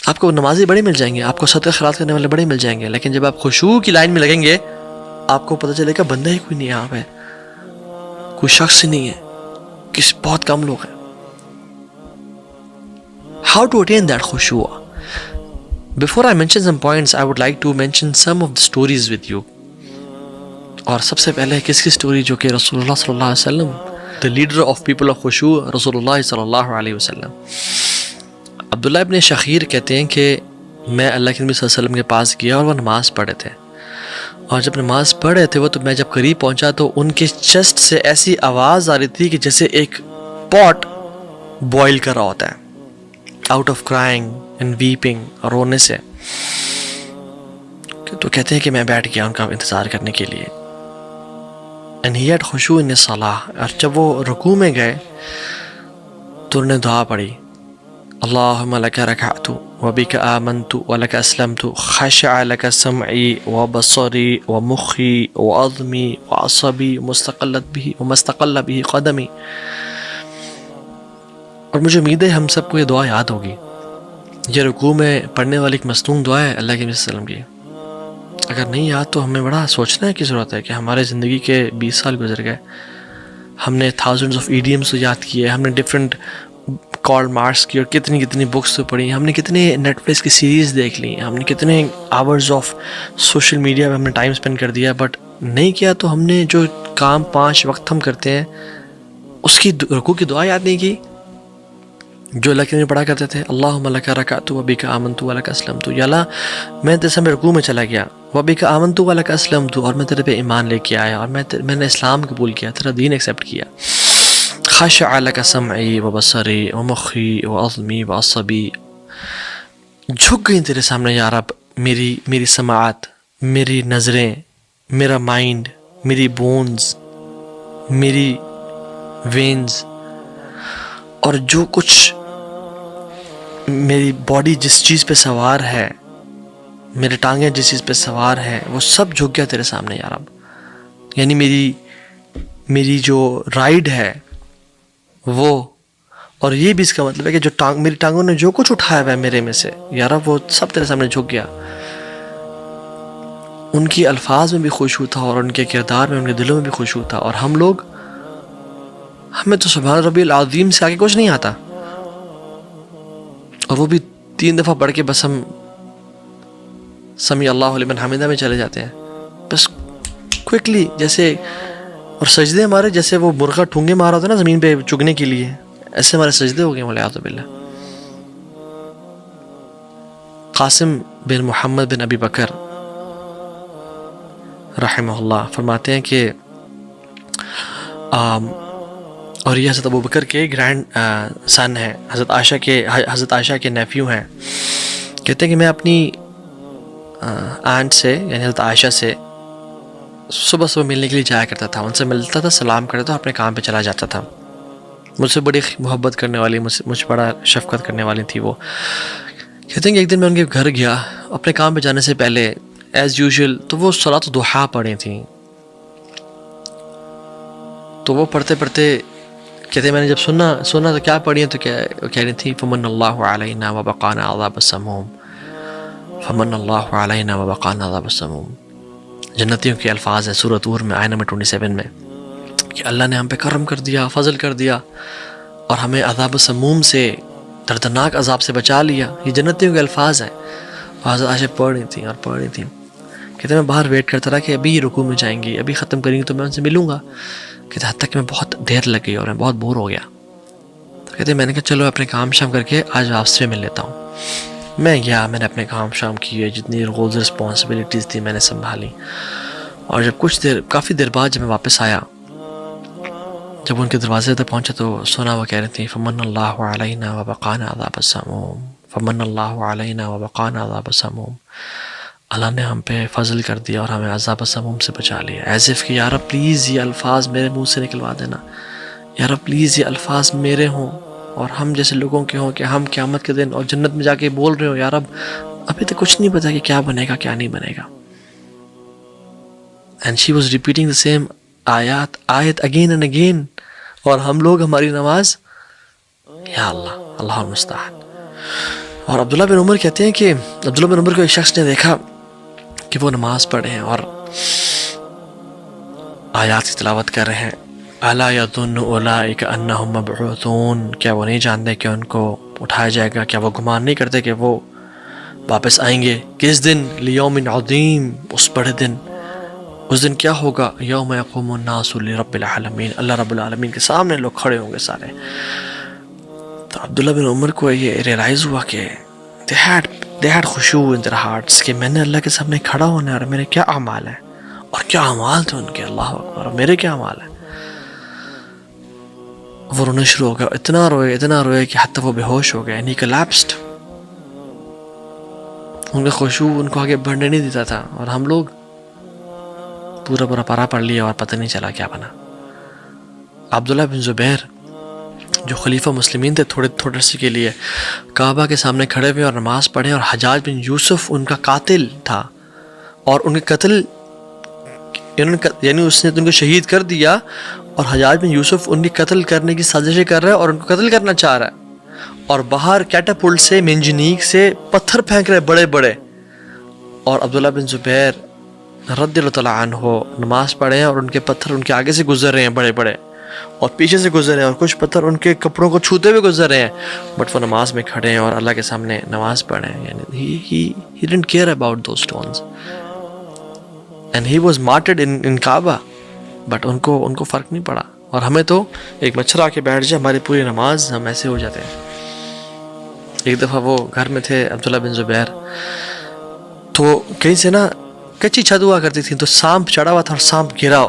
آپ کو نمازی بڑے مل جائیں گے، آپ کو صدقہ خیرات کرنے والے بڑے مل جائیں گے، لیکن جب آپ خشوع کی لائن میں لگیں گے آپ کو پتہ چلے گا بندہ ہی کوئی نہیں ہے یہاں پہ، کوئی شخص ہی نہیں ہے، بہت کم لوگ ہیں. How to attain that khushu'? Before I mention some points, I would like to mention some of the stories with you. اور سب سے پہلے کس کی سٹوری؟ جو کہ رسول اللہ صلی اللہ علیہ وسلم، the leader of people of khushu'، رسول اللہ صلی اللہ علیہ وسلم. عبداللہ ابن شخیر کہتے ہیں کہ میں اللہ کے نبی صلی اللہ علیہ وسلم کے پاس گیا اور وہ نماز پڑھے تھے، اور جب نماز پڑھ رہے تھے وہ، تو میں جب قریب پہنچا تو ان کے چیسٹ سے ایسی آواز آ رہی تھی کہ جیسے ایک پاٹ بوائل کر رہا ہوتا ہے، out of crying and vaping, اور رونے سے. تو کہتے ہیں کہ میں بیٹھ گیا ان کا انتظار کرنے کے لیے. and he had khushu in his salah. اور جب وہ رکوع میں گئے تو انہوں نے دعا پڑھی، اللہم لک رکعت وبک آمنت ولک اسلمت خشع لک سمعی وبصری ومخی وعظمی وعصبی ومستقل به قدمی. اور مجھے امید ہے ہم سب کو یہ دعا یاد ہوگی. یہ رکوع میں پڑھنے والی ایک مصنون دعا ہے اللہ کے نبی صلی اللہ علیہ وسلم کی. اگر نہیں یاد تو ہمیں بڑا سوچنا کی ضرورت ہے کہ ہمارے زندگی کے 20 سال گزر گئے، ہم نے thousands of idioms یاد کیے، ہم نے ڈفرینٹ کارل مارکس کی اور کتنی بکس تو پڑھی، ہم نے کتنے نیٹ فلکس کی سیریز دیکھ لی، ہم نے کتنے آورز آف سوشل میڈیا پہ ہم نے ٹائم اسپینڈ کر دیا، بٹ نہیں کیا تو ہم نے جو کام 5 وقت ہم کرتے ہیں اس کی رکوع کی دعا یاد نہیں کی جو اللہ کے نبی پڑھا کرتے تھے. اللہم لک رکعت وبک آمنت ولک اسلمت. یا اللہ میں تیرے سامنے رکوع میں چلا گیا، وبک آمنت ولک اسلمت، اور میں تیرے پہ ایمان لے کے آیا اور میں نے اسلام قبول کیا، تیرا دین ایکسیپٹ کیا. خشع لک سمعی وبصری ومخی وعظمی وعصبی. جھک گئی تیرے سامنے یا رب میری سماعت، میری نظریں، میرا مائنڈ، میری بونز، میری وینز، اور جو کچھ میری باڈی جس چیز پہ سوار ہے، میرے ٹانگیں جس چیز پہ سوار ہے، وہ سب جھک گیا تیرے سامنے یا رب. یعنی میری جو رائڈ ہے وہ، اور یہ بھی اس کا مطلب ہے کہ جو میری ٹانگوں نے جو کچھ اٹھایا ہوا ہے میرے میں سے یا رب، وہ سب تیرے سامنے جھک گیا. ان کی الفاظ میں بھی خشوع تھا اور ان کے کردار میں، ان کے دلوں میں بھی خشوع تھا. اور ہمیں تو سبحان ربی العظیم سے آگے کچھ نہیں آتا، اور وہ بھی 3 دفعہ پڑھ کے بس ہم سمیع اللہ لمن حمدہ میں چلے جاتے ہیں بس کوئکلی. جیسے اور سجدے ہمارے جیسے وہ مرغہ ٹھونگے مارا ہوتا ہے نا زمین پہ چگنے کے لیے، ایسے ہمارے سجدے ہو گئے والعیاذ باللہ. قاسم بن محمد بن ابی بکر رحمہ اللہ فرماتے ہیں کہ اور یہ حضرت ابو بکر کے گرینڈ سن ہیں، حضرت عائشہ کے نیفیو ہیں. کہتے ہیں کہ میں اپنی آنٹ سے یعنی حضرت عائشہ سے صبح ملنے کے لیے جایا کرتا تھا، ان سے ملتا تھا، سلام کرتا تھا، اپنے کام پہ چلا جاتا تھا. مجھ سے بڑی محبت کرنے والی، مجھ بڑا شفقت کرنے والی تھی وہ. کہتے ہیں کہ ایک دن میں ان کے گھر گیا اپنے کام پہ جانے سے پہلے ایز یوزول، تو وہ صلاۃ الضحیٰ پڑھی تھیں. تو وہ پڑھتے کہتے ہیں میں نے جب سنا تو کیا پڑھی ہیں، تو کہہ رہی تھی فمن اللہ علینا وبقانا عذاب السموم، فمن اللہ علینا وبقانا عذاب السموم. جنتیوں کے الفاظ ہیں سورۃ طور میں آیہ نمبر 27 میں، کہ اللہ نے ہم پہ کرم کر دیا، فضل کر دیا، اور ہمیں عذاب السموم سے، دردناک عذاب سے بچا لیا. یہ جنتیوں کے الفاظ ہیں. حضرت عائشہ پڑھ رہی تھیں. کہتے ہیں میں باہر ویٹ کرتا رہا کہ ابھی رکوع میں جائیں گی، ابھی ختم کریں گی تو میں ان سے ملوں گا. کہتے ہیں حتیٰ کہ میں بہت دیر لگ گئی اور میں بہت بور ہو گیا. تو کہتے ہیں میں نے کہا چلو اپنے کام شام کر کے آج آپ سے مل لیتا ہوں. میں گیا، میں نے اپنے کام شام کیے، جتنی رولز رسپانسبلٹیز تھی میں نے سنبھالی. اور جب کافی دیر بعد جب میں واپس آیا، جب ان کے دروازے تک پہنچا تو سنا وہ کہہ رہی تھی فمن اللہ علینا وبقانا عذاب السموم، فمن اللہ علینا وبقانا عذاب السموم. اللہ نے ہم پہ فضل کر دیا اور ہمیں عذاب السموم سے بچا لیا. ایز اف کہ یا رب پلیز یہ الفاظ میرے منہ سے نکلوا دینا، یا رب پلیز یہ الفاظ میرے ہوں اور ہم جیسے لوگوں کے ہوں کہ ہم قیامت کے دن اور جنت میں جا کے بول رہے ہوں یا رب ابھی تک کچھ نہیں پتا کہ کیا بنے گا کیا نہیں بنے گا. And she was repeating the same آیت اگین اینڈ اگین. اور ہم لوگ ہماری نماز یا اللہ المستعان. اور عبداللہ بن عمر کہتے ہیں کہ عبداللہ بن عمر کو ایک شخص نے دیکھا کہ وہ نماز پڑھ رہے ہیں اور آیات کی تلاوت کر رہے ہیں. الا یظن اولئک انہم مبعوثون، کیا وہ نہیں جانتے کہ ان کو اٹھایا جائے گا؟ کیا وہ گمان نہیں کرتے کہ وہ واپس آئیں گے؟ کس دن؟ لیوم عظیم، اس بڑے دن. اس دن کیا ہوگا؟ یوم یقوم الناس لرب العالمین، اللہ رب العالمین کے سامنے لوگ کھڑے ہوں گے سارے. تو عبداللہ بن عمر کو یہ ریئلائز ہوا کہ they had خشوع in their hearts کہ میں نے اللہ کے سامنے کھڑا ہونا ہے اور میرے کیا اعمال ہیں، اور کیا اعمال تھے ان کے، اللہ اکبر، اور میرے کیا اعمال ہیں. وہ رونا شروع ہو گیا، اتنا روئے کہ حتی وہ بے ہوش ہو گئے. he collapsed. ان کا خشوع ان کو آگے بڑھنے نہیں دیتا تھا، اور ہم لوگ پورا پارا پڑھ لیا اور پتہ نہیں چلا کیا بنا. عبداللہ بن زبیر جو خلیفہ مسلمین تھے تھوڑے سے کے لیے، کعبہ کے سامنے کھڑے ہوئے اور نماز پڑھے، اور حجاج بن یوسف ان کا قاتل تھا، اور ان کے قتل یعنی اس نے ان کو شہید کر دیا، اور حجاج بن یوسف ان کی قتل کرنے کی سازشیں کر رہا ہے اور ان کو قتل کرنا چاہ رہا ہے، اور باہر کیٹاپلٹ سے منجنیق سے پتھر پھینک رہے بڑے بڑے. اور عبداللہ بن زبیر رضی اللہ تعالیٰ عنہ نماز پڑھے ہیں، اور ان کے پتھر ان کے آگے سے گزر رہے ہیں بڑے بڑے، اور پیچھے سے گزر رہے ہیں، اور کچھ پتھر ان کے کپڑوں کو چھوتے ہوئے گزر رہے ہیں، بٹ وہ نماز میں کھڑے ہیں اور اللہ کے سامنے نماز پڑھ رہے ہیں. یعنی he didn't care about those stones and he was martyred in Kaaba, but in کو فرق نہیں پڑا. اور ہمیں تو ایک مچھر آ کے بیٹھ جائے، ہماری پوری نماز ہم ایسے ہو جاتے ہیں. ایک دفعہ وہ گھر میں تھے عبداللہ بن زبیر، تو کہیں سے نا کچی چھت ہوا کرتی تھی، تو سانپ چڑھا ہوا تھا اور سانپ گرا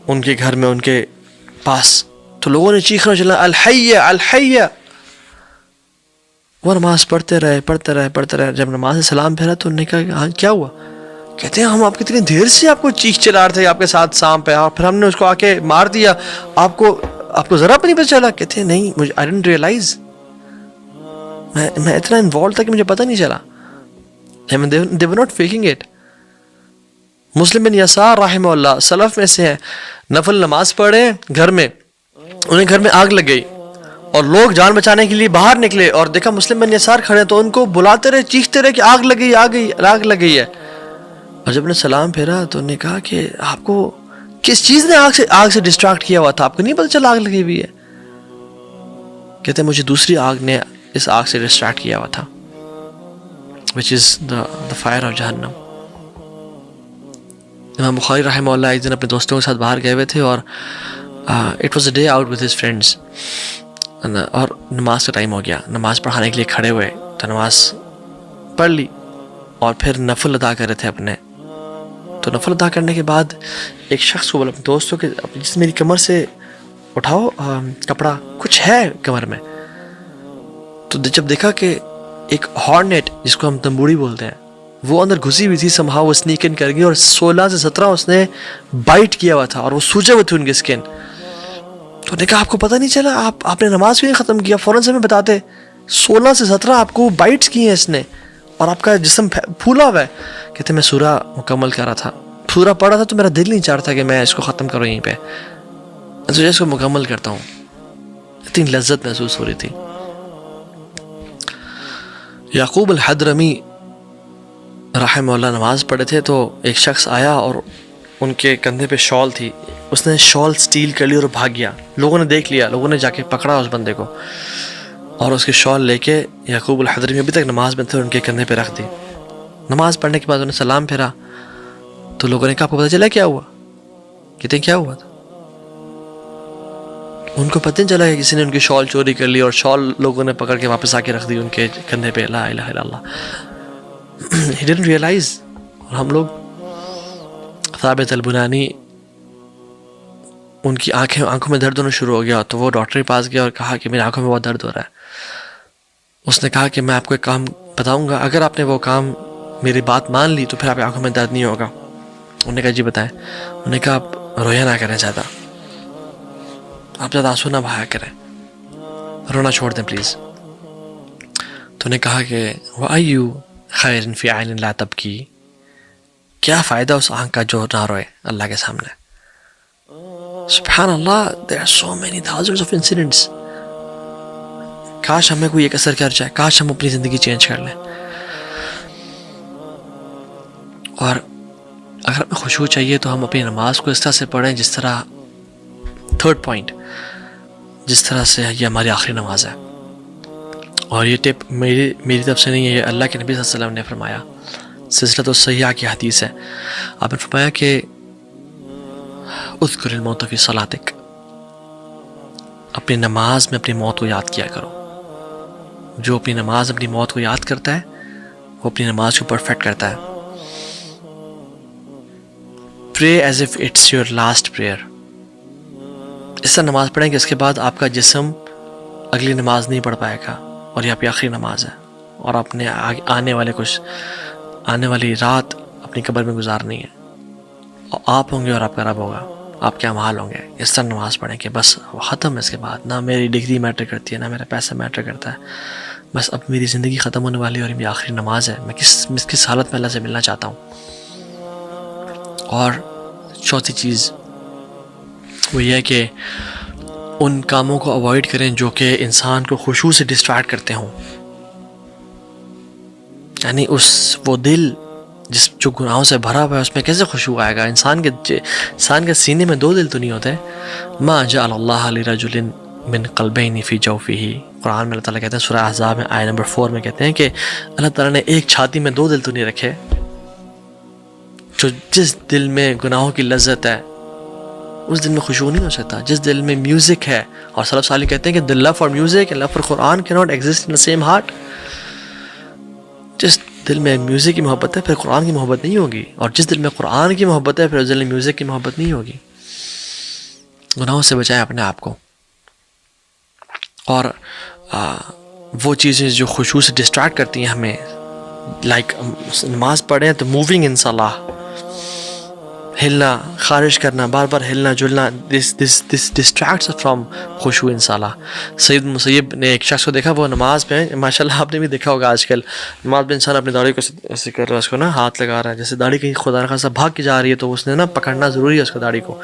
ان کے گھر میں ان کے پاس. تو لوگوں نے چیخنا چلا الحیہ الحیہ. وہ نماز پڑھتے رہے. جب نماز سے سلام پھیرا تو انہوں نے کہا ہاں کیا ہوا؟ کہتے ہیں ہم آپ کتنی دیر سے آپ کو چیخ چلا رہے تھے، آپ کے ساتھ سانپ ہے، اور پھر ہم نے اس کو آ کے مار دیا، آپ کو ذرا بھی نہیں پتہ چلا؟ کہتے ہیں نہیں، مجھے I didn't realize، میں اتنا انوالو تھا کہ مجھے پتہ نہیں چلا. They were not faking it. مسلم بن یسار رحمہ اللہ سلف میں سے ہیں، نفل نماز پڑھے گھر میں، انہیں گھر میں آگ لگ گئی اور لوگ جان بچانے کے لیے باہر نکلے اور دیکھا مسلم بن یسار کھڑے، تو ان کو بلاتے رہے، چیختے رہے کہ آگ لگ گئی، آگ لگ گئی ہے. اور جب نے سلام پھیرا تو انہوں نے کہا کہ آپ کو کس چیز نے آگ سے ڈسٹریکٹ کیا ہوا تھا؟ آپ کو نہیں پتہ چلا آگ لگی ہوئی ہے؟ کہتے ہیں مجھے دوسری آگ نے اس آگ سے ڈسٹریکٹ کیا ہوا تھا، which is the fire of جہنم. امام بخاری رحمہ اللہ ایک دن اپنے دوستوں کے ساتھ باہر گئے ہوئے تھے، اور it was a day out with his friends، اور نماز کا ٹائم ہو گیا، نماز پڑھانے کے لیے کھڑے ہوئے، تو نماز پڑھ لی اور پھر نفل ادا کر رہے تھے اپنے. تو نفل ادا کرنے کے بعد ایک شخص کو بولا اپنے دوستوں کے جس میری کمر سے اٹھاؤ کپڑا، کچھ ہے کمر میں. تو جب دیکھا کہ ایک ہارنیٹ جس کو ہم تمبوڑی بولتے ہیں وہ اندر گھسی ہوئی تھی، سمہا وہ سنیک ان کر گئی، اور 16 سے 17 اس نے بائٹ کیا ہوا تھا اور وہ سوجے ہوئے تھے ان کے اسکن. تو نے کہا آپ کو پتہ نہیں چلا؟ آپ نے نماز کیوں نہیں ختم کیا؟ فوراً سے ہمیں بتاتے. 16 سے 17 آپ کو بائٹس کی ہیں اس نے، اور آپ کا جسم پھولا ہوا ہے. کہتے میں سورہ مکمل کر رہا تھا، سورہ پڑھا تھا، تو میرا دل نہیں چاہتا کہ میں اس کو ختم کروں یہیں پہ، تو اس کو مکمل کرتا ہوں. اتنی لذت محسوس ہو رہی تھی. یعقوب الحضرمی رحمہ اللہ نماز پڑھے تھے، تو ایک شخص آیا اور ان کے کندھے پہ شال تھی، اس نے شال سٹیل کر لی اور بھاگ گیا. لوگوں نے دیکھ لیا، لوگوں نے جا کے پکڑا اس بندے کو اور اس کی شال لے کے یعقوب الحضرمی ابھی تک نماز میں تھے ان کے کندھے پہ رکھ دی. نماز پڑھنے کے بعد انہیں سلام پھیرا تو لوگوں نے کہا آپ کو پتہ چلا کیا ہوا؟ کہتے ہیں کیا ہوا تھا؟ ان کو پتہ نہیں چلا کہ کسی نے ان کی شال چوری کر لی، اور شال لوگوں نے پکڑ کے واپس آ کے رکھ دی ان کے کندھے پہ. لا الہ الا اللہ. He didn't realize. اور ہم لوگ ثابت البنانی ان کی آنکھوں میں درد ہونا شروع ہو گیا، تو وہ ڈاکٹر کے پاس گیا اور کہا کہ میری آنکھوں میں بہت درد ہو رہا ہے. اس نے کہا کہ میں آپ کو ایک کام بتاؤں گا، اگر آپ نے وہ کام میری بات مان لی تو پھر آپ کی آنکھوں میں درد نہیں ہوگا. انہوں نے کہا جی بتائیں. انہوں نے کہا آپ رویا نہ کریں زیادہ، آپ زیادہ آنسو نہ بہایا کریں، رونا چھوڑ دیں پلیز. تو انہوں نے کہا کہ وَأَيُّ خَيْرٍ فِي عَيْنٍ لَا تَبْكِي، کیا فائدہ اس آنکھ کا جو نہ روئے اللہ کے سامنے. سبحان اللہ. There are so many thousands of incidents. کاش ہمیں کوئی ایک اثر کر جائے, کاش ہم اپنی زندگی چینج کر لیں. اور اگر ہمیں خشوع چاہیے تو ہم اپنی نماز کو اس طرح سے پڑھیں جس طرح, تھرڈ پوائنٹ, جس طرح سے یہ ہماری آخری نماز ہے. اور یہ ٹپ میری طرف سے نہیں ہے, یہ اللہ کے نبی صلی اللہ علیہ وسلم نے فرمایا, سلسلۃ الصحیحہ کی حدیث ہے. آپ نے فرمایا کہ اذکر الموت فی صلاتک, اپنی نماز میں اپنی موت کو یاد کیا کرو. جو اپنی نماز اپنی موت کو یاد کرتا ہے وہ اپنی نماز کو پرفیکٹ کرتا ہے. Pray as if it's your last prayer. اس طرح نماز پڑھیں کہ اس کے بعد آپ کا جسم اگلی نماز نہیں پڑھ پائے گا, اور یہ آپ کی آخری نماز ہے, اور آپ نے آنے والی رات اپنی قبر میں گزارنی ہے, اور آپ ہوں گے اور آپ کا رب ہوگا, آپ کے اعمال ہوں گے. اس طرح نماز پڑھیں کہ بس ختم ہے, اس کے بعد نہ میری ڈگری میٹر کرتی ہے, نہ میرا پیسہ میٹر کرتا ہے, بس اب میری زندگی ختم ہونے والی ہے اور میری آخری نماز ہے, میں کس حالت میں اللہ سے ملنا چاہتا ہوں. اور چوتھی چیز وہ یہ ہے کہ ان کاموں کو اوائڈ کریں جو کہ انسان کو خشوع سے ڈسٹریکٹ کرتے ہوں. یعنی وہ دل جو گناہوں سے بھرا ہوا ہے اس میں کیسے خشوع آئے گا؟ انسان کے سینے میں دو دل تو نہیں ہوتے. ما جعل اللہ لرجل من قلبین فی جوفہ, قرآن میں اللہ تعالیٰ کہتے ہیں سورہ احزاب میں آیت نمبر 4 میں کہتے ہیں کہ اللہ تعالیٰ نے ایک چھاتی میں دو دل تو نہیں رکھے. جس دل میں گناہوں کی لذت ہے اس دل میں خشوع نہیں ہو سکتا. جس دل میں میوزک ہے, اور سلف صالح کہتے ہیں کہ the love for music and love for Quran cannot exist in the same heart. جس دل میں میوزک کی محبت ہے پھر قرآن کی محبت نہیں ہوگی, اور جس دل میں قرآن کی محبت ہے پھر اس دل میں میوزک کی محبت نہیں ہوگی. گناہوں سے بچائیں اپنے آپ کو. اور وہ چیزیں جو خشوع سے ڈسٹریکٹ کرتی ہیں ہمیں, لائک نماز پڑھیں تو موونگ ان صلاح, ہلنا, خارش کرنا, بار بار ہلنا جلنا, this distracts us from خشوع ان صلاح. سید مسیب نے ایک شخص کو دیکھا, وہ نماز پہ, ماشاءاللہ آپ نے بھی دیکھا ہوگا آج کل نماز پہ انسان اپنی داڑھی کو ایسے کر رہا ہے, اس کو نا ہاتھ لگا رہا ہے, جیسے داڑھی کہیں خدا نخواستہ بھاگ کے جا رہی ہے تو اس نے نا پکڑنا ضروری ہے اس کو داڑھی کو.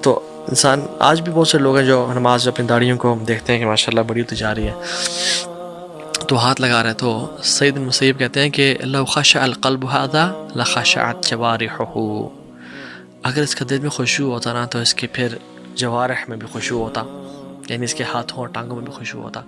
تو انسان, آج بھی بہت سے لوگ ہیں جو نماز اپنی داڑھیوں کو دیکھتے ہیں کہ ماشاءاللہ بڑی ہوتی جا رہی ہے تو ہاتھ لگا رہے ہیں. تو سید مسیب کہتے ہیں کہ لو خشع القلب هذا لخشعت جوارحه, اگر اس کا دل میں خشوع ہوتا نا تو اس کے پھر جوارح میں بھی خشوع ہوتا, یعنی اس کے ہاتھوں اور ٹانگوں میں بھی خشوع ہوتا.